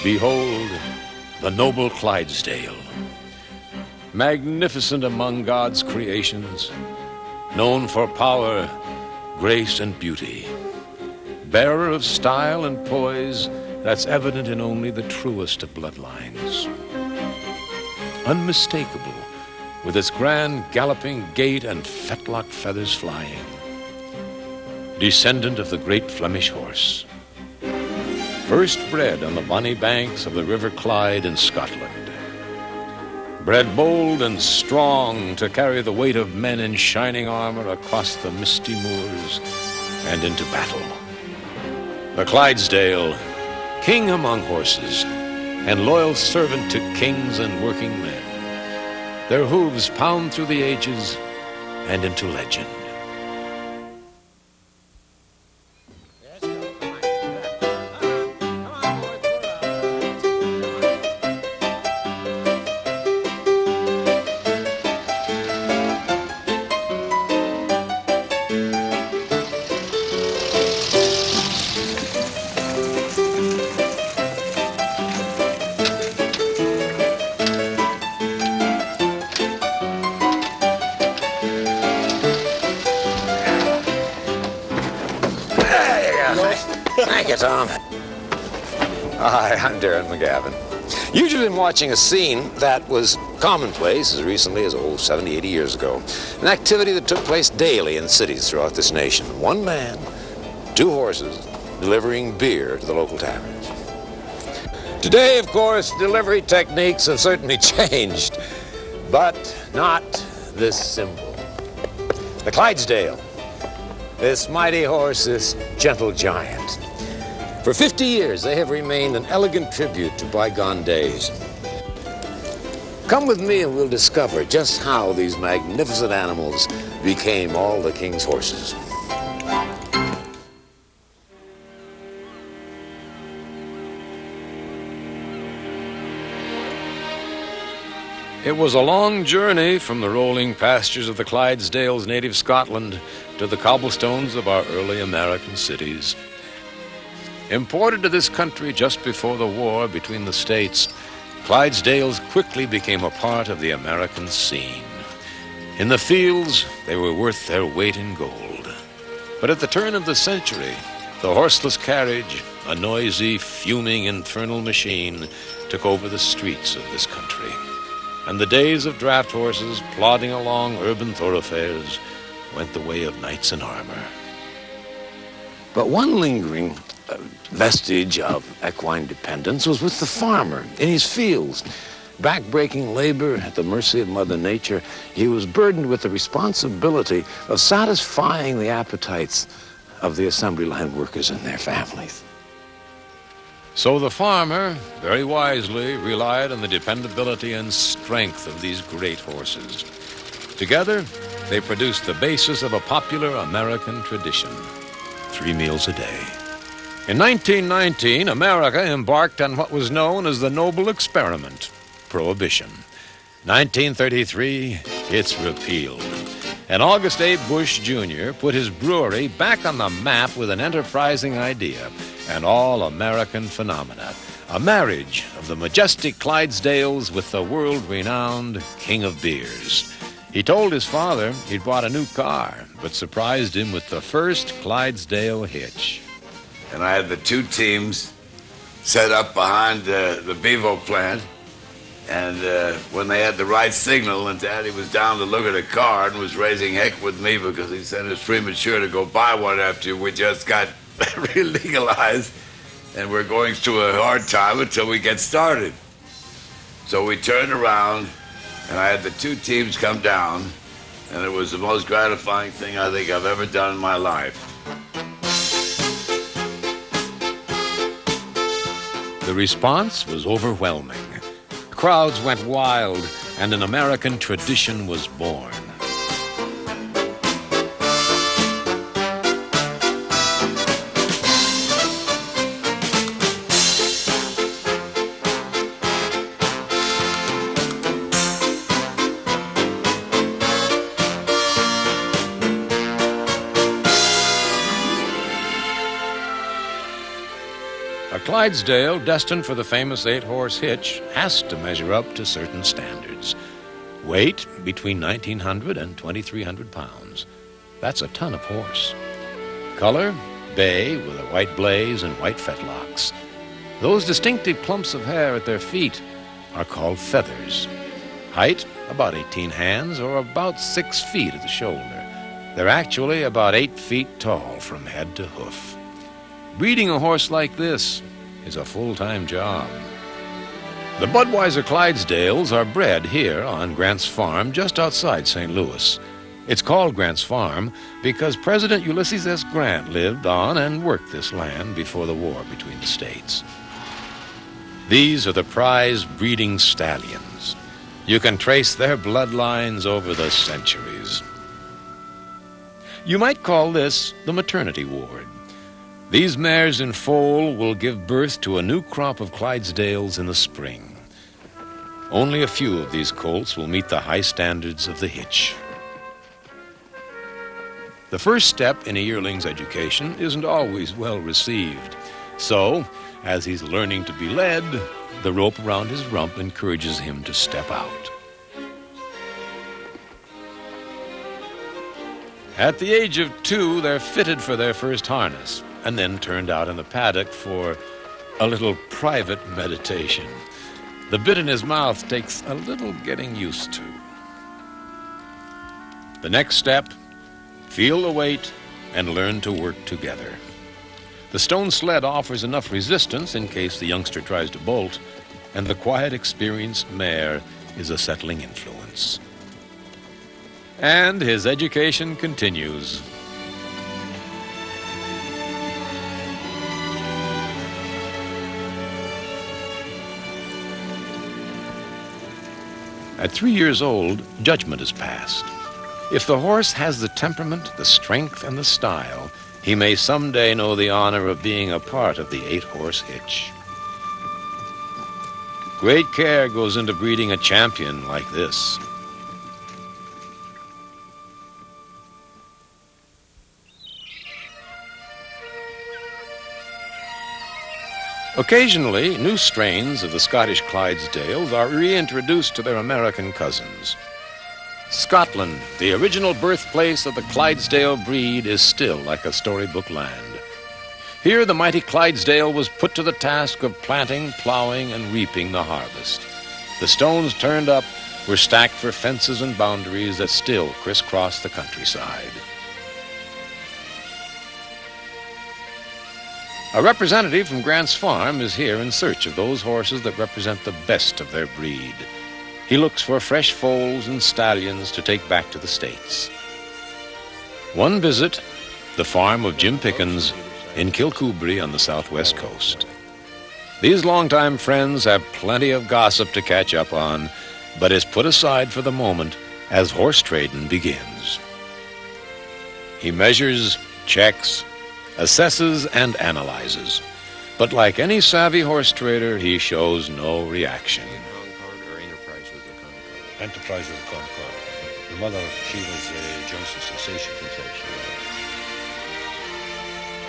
Behold, the noble Clydesdale, magnificent among God's creations, known for power, grace, and beauty, bearer of style and poise that's evident in only the truest of bloodlines. Unmistakable, with its grand galloping gait and fetlock feathers flying. Descendant of the great Flemish horse, first bred on the bonny banks of the River Clyde in Scotland. Bred bold and strong to carry the weight of men in shining armor across the misty moors and into battle. The Clydesdale, king among horses, and loyal servant to kings and working men. Their hooves pound through the ages and into legend. Thank you, Tom. Hi, I'm Darren McGavin. You've been watching a scene that was commonplace as recently as 70, 80 years ago. An activity that took place daily in cities throughout this nation. One man, two horses, delivering beer to the local taverns. Today, of course, delivery techniques have certainly changed, but not this symbol. The Clydesdale, this mighty horse, this gentle giant. For 50 years, they have remained an elegant tribute to bygone days. Come with me and we'll discover just how these magnificent animals became all the king's horses. It was a long journey from the rolling pastures of the Clydesdales' native Scotland to the cobblestones of our early American cities. Imported to this country just before the war between the states, Clydesdales quickly became a part of the American scene. In the fields, they were worth their weight in gold. But at the turn of the century, the horseless carriage, a noisy, fuming, infernal machine, took over the streets of this country. And the days of draft horses plodding along urban thoroughfares went the way of knights in armor. But one lingering vestige of equine dependence was with the farmer in his fields. Back-breaking labor at the mercy of Mother Nature, he was burdened with the responsibility of satisfying the appetites of the assembly line workers and their families. So the farmer, very wisely, relied on the dependability and strength of these great horses. Together, they produced the basis of a popular American tradition: 3 meals a day. In 1919, America embarked on what was known as the Noble Experiment, Prohibition. 1933, it's repealed. And August A. Bush, Jr. put his brewery back on the map with an enterprising idea, an all-American phenomena, a marriage of the majestic Clydesdales with the world-renowned King of Beers. He told his father he'd bought a new car, but surprised him with the first Clydesdale hitch. And I had the 2 teams set up behind the Bevo plant. And when they had the right signal and Daddy was down to look at a car and was raising heck with me because he said it's premature to go buy one after we just got legalized and we're going through a hard time until we get started. So we turned around and I had the 2 teams come down, and it was the most gratifying thing I think I've ever done in my life. The response was overwhelming. Crowds went wild, and an American tradition was born. A Clydesdale destined for the famous 8-horse hitch has to measure up to certain standards. Weight between 1,900 and 2,300 pounds. That's a ton of horse. Color, bay with a white blaze and white fetlocks. Those distinctive clumps of hair at their feet are called feathers. Height, about 18 hands or about 6 feet at the shoulder. They're actually about 8 feet tall from head to hoof. Breeding a horse like this is a full-time job. The Budweiser Clydesdales are bred here on Grant's Farm just outside St. Louis. It's called Grant's Farm because President Ulysses S. Grant lived on and worked this land before the war between the states. These are the prize breeding stallions. You can trace their bloodlines over the centuries. You might call this the maternity ward. These mares in foal will give birth to a new crop of Clydesdales in the spring. Only a few of these colts will meet the high standards of the hitch. The first step in a yearling's education isn't always well received. So, as he's learning to be led, the rope around his rump encourages him to step out. At the age of 2, they're fitted for their first harness, and then turned out in the paddock for a little private meditation. The bit in his mouth takes a little getting used to. The next step, feel the weight and learn to work together. The stone sled offers enough resistance in case the youngster tries to bolt, and the quiet, experienced mare is a settling influence. And his education continues. At 3 years old, judgment is passed. If the horse has the temperament, the strength, and the style, he may someday know the honor of being a part of the 8-horse hitch. Great care goes into breeding a champion like this. Occasionally, new strains of the Scottish Clydesdales are reintroduced to their American cousins. Scotland, the original birthplace of the Clydesdale breed, is still like a storybook land. Here, the mighty Clydesdale was put to the task of planting, plowing, and reaping the harvest. The stones turned up were stacked for fences and boundaries that still crisscross the countryside. A representative from Grant's Farm is here in search of those horses that represent the best of their breed. He looks for fresh foals and stallions to take back to the States. One visit, the farm of Jim Pickens in Kilcoobry on the southwest coast. These longtime friends have plenty of gossip to catch up on, but is put aside for the moment as horse trading begins. He measures, checks, assesses, and analyzes. But like any savvy horse trader, he shows no reaction. Enterprise was a Concord. The mother, she was Johnson Sensation.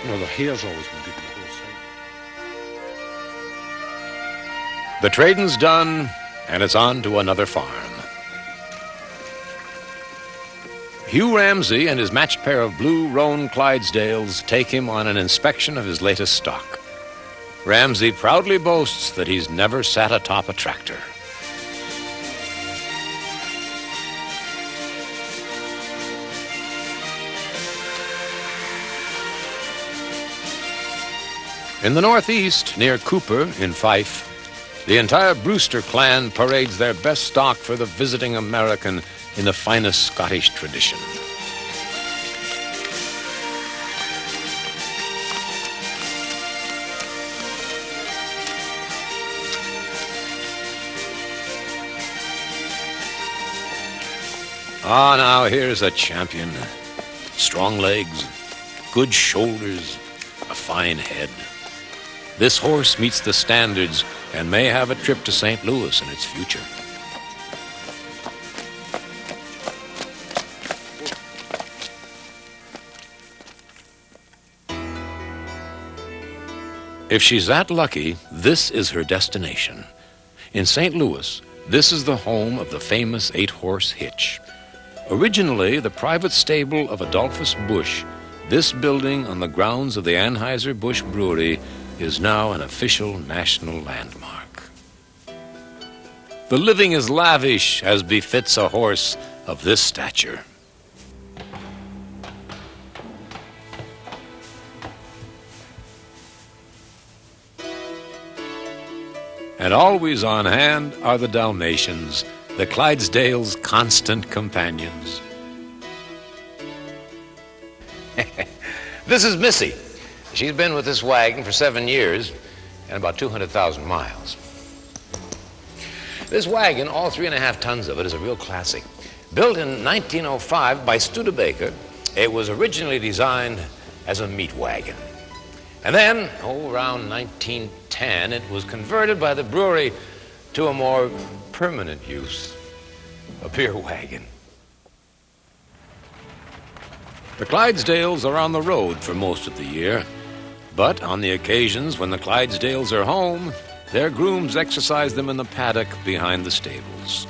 You know, the hair's always been good in the whole side. The trading's done, and it's on to another farm. Hugh Ramsey and his matched pair of blue roan Clydesdales take him on an inspection of his latest stock. Ramsey proudly boasts that he's never sat atop a tractor. In the northeast, near Cooper in Fife, the entire Brewster clan parades their best stock for the visiting American in the finest Scottish tradition. Ah, now here's a champion. Strong legs, good shoulders, a fine head. This horse meets the standards and may have a trip to St. Louis in its future. If she's that lucky, this is her destination. In St. Louis, this is the home of the famous 8-horse hitch. Originally the private stable of Adolphus Busch, this building on the grounds of the Anheuser-Busch Brewery is now an official national landmark. The living is lavish, as befits a horse of this stature. And always on hand are the Dalmatians, the Clydesdales' constant companions. This is Missy. She's been with this wagon for 7 years and about 200,000 miles. This wagon, all 3.5 tons of it, is a real classic. Built in 1905 by Studebaker, it was originally designed as a meat wagon. And then, around 1910, it was converted by the brewery to a more permanent use, a beer wagon. The Clydesdales are on the road for most of the year, but on the occasions when the Clydesdales are home, their grooms exercise them in the paddock behind the stables.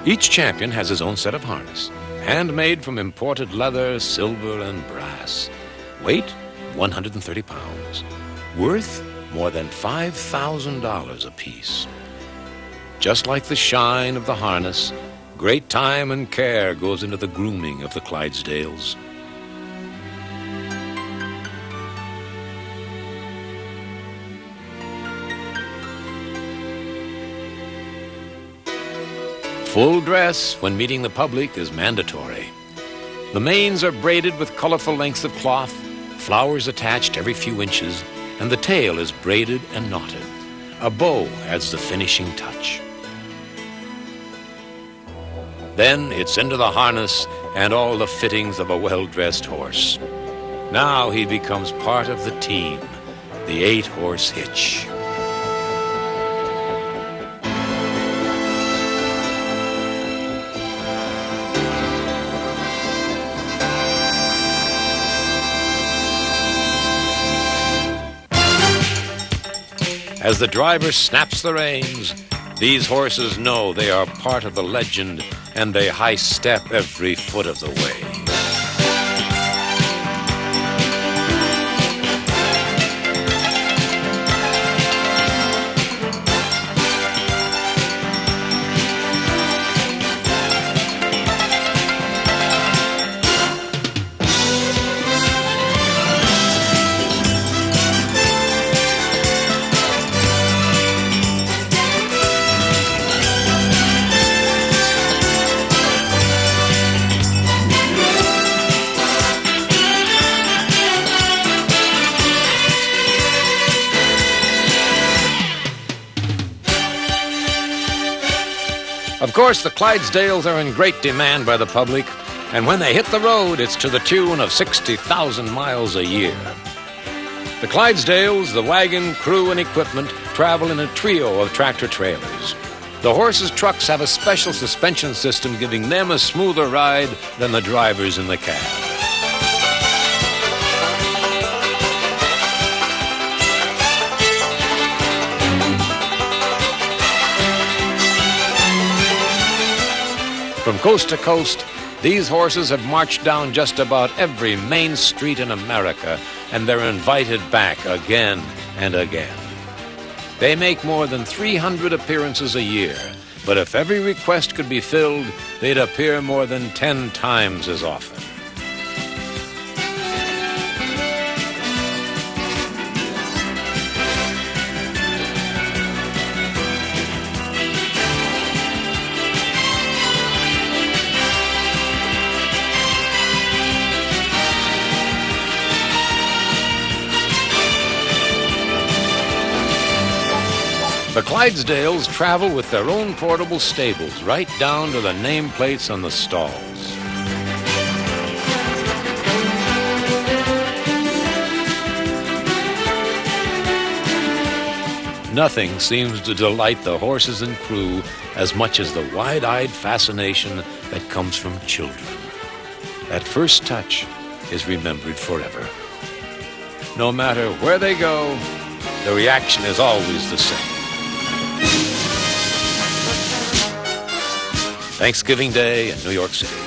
Each champion has his own set of harness, handmade from imported leather, silver, and brass. Weight, 130 pounds. Worth more than $5,000 apiece. Just like the shine of the harness, great time and care goes into the grooming of the Clydesdales. Full dress when meeting the public is mandatory. The manes are braided with colorful lengths of cloth, flowers attached every few inches, and the tail is braided and knotted. A bow adds the finishing touch. Then it's into the harness and all the fittings of a well-dressed horse. Now he becomes part of the team, the 8-horse hitch. As the driver snaps the reins, these horses know they are part of the legend, and they high-step every foot of the way. Of course, the Clydesdales are in great demand by the public, and when they hit the road, it's to the tune of 60,000 miles a year. The Clydesdales, the wagon, crew, and equipment travel in a trio of tractor-trailers. The horses' trucks have a special suspension system giving them a smoother ride than the drivers in the cab. From coast to coast, these horses have marched down just about every main street in America, and they're invited back again and again. They make more than 300 appearances a year, but if every request could be filled, they'd appear more than 10 times as often. The Clydesdales travel with their own portable stables, right down to the nameplates on the stalls. Nothing seems to delight the horses and crew as much as the wide-eyed fascination that comes from children. At first touch, is remembered forever. No matter where they go, the reaction is always the same. Thanksgiving Day in New York City.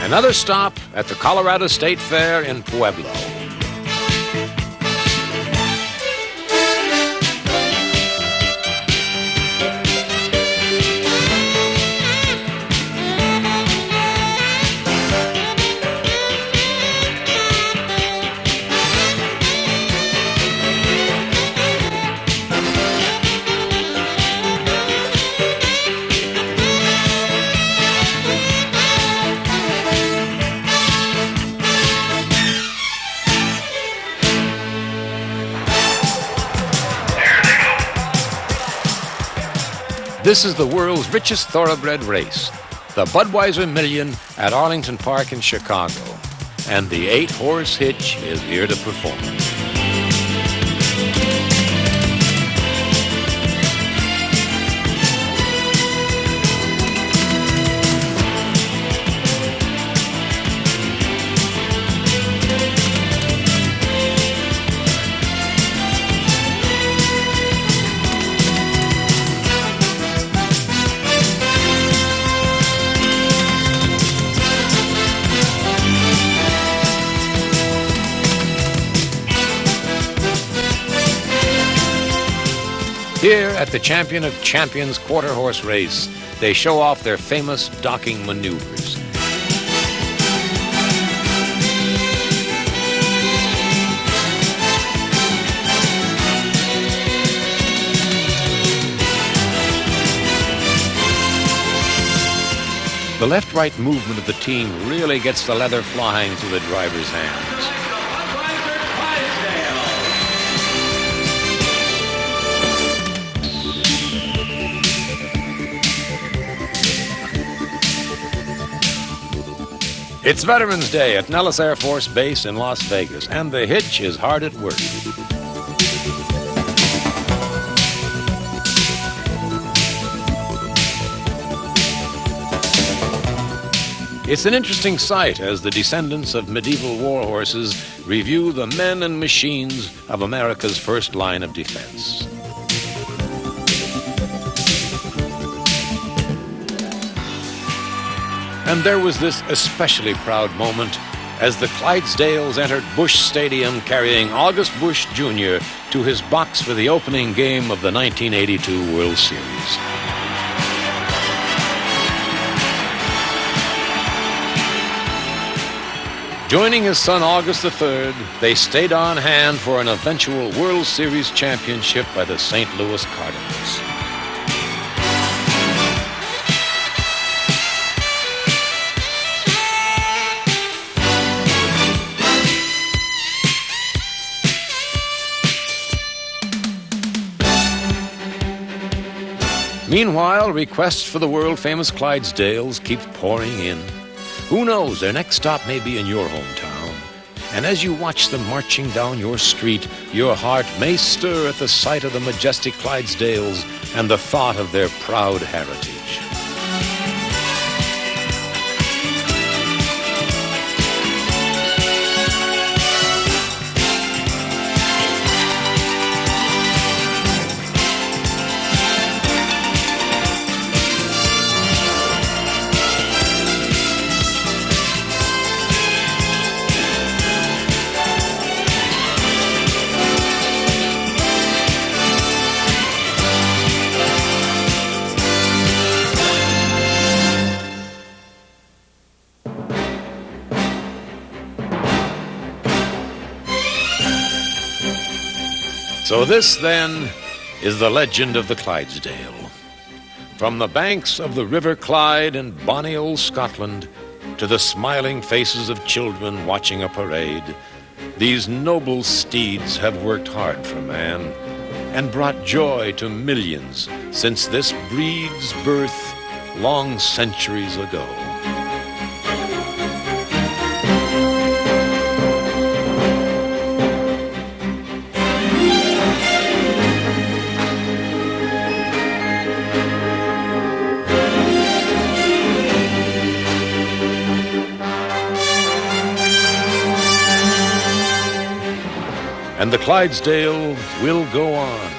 Another stop at the Colorado State Fair in Pueblo. This is the world's richest thoroughbred race, the Budweiser Million at Arlington Park in Chicago. And the 8-horse hitch is here to perform. Here at the Champion of Champions quarter horse race, they show off their famous docking maneuvers. The left-right movement of the team really gets the leather flying through the driver's hands. It's Veterans Day at Nellis Air Force Base in Las Vegas, and the hitch is hard at work. It's an interesting sight as the descendants of medieval war horses review the men and machines of America's first line of defense. And there was this especially proud moment as the Clydesdales entered Busch Stadium carrying August Busch Jr. to his box for the opening game of the 1982 World Series. Joining his son August III, they stayed on hand for an eventual World Series championship by the St. Louis Cardinals. Meanwhile, requests for the world-famous Clydesdales keep pouring in. Who knows, their next stop may be in your hometown. And as you watch them marching down your street, your heart may stir at the sight of the majestic Clydesdales and the thought of their proud heritage. So this, then, is the legend of the Clydesdale. From the banks of the River Clyde in bonny old Scotland to the smiling faces of children watching a parade, these noble steeds have worked hard for man and brought joy to millions since this breed's birth long centuries ago. And the Clydesdale will go on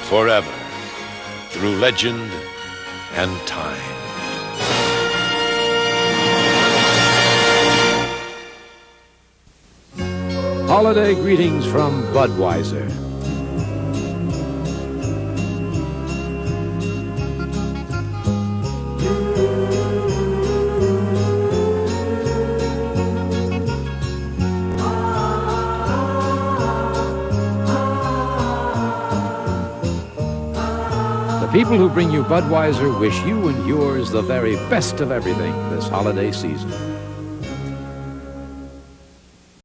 forever through legend and time. Holiday greetings from Budweiser. The people who bring you Budweiser wish you and yours the very best of everything this holiday season.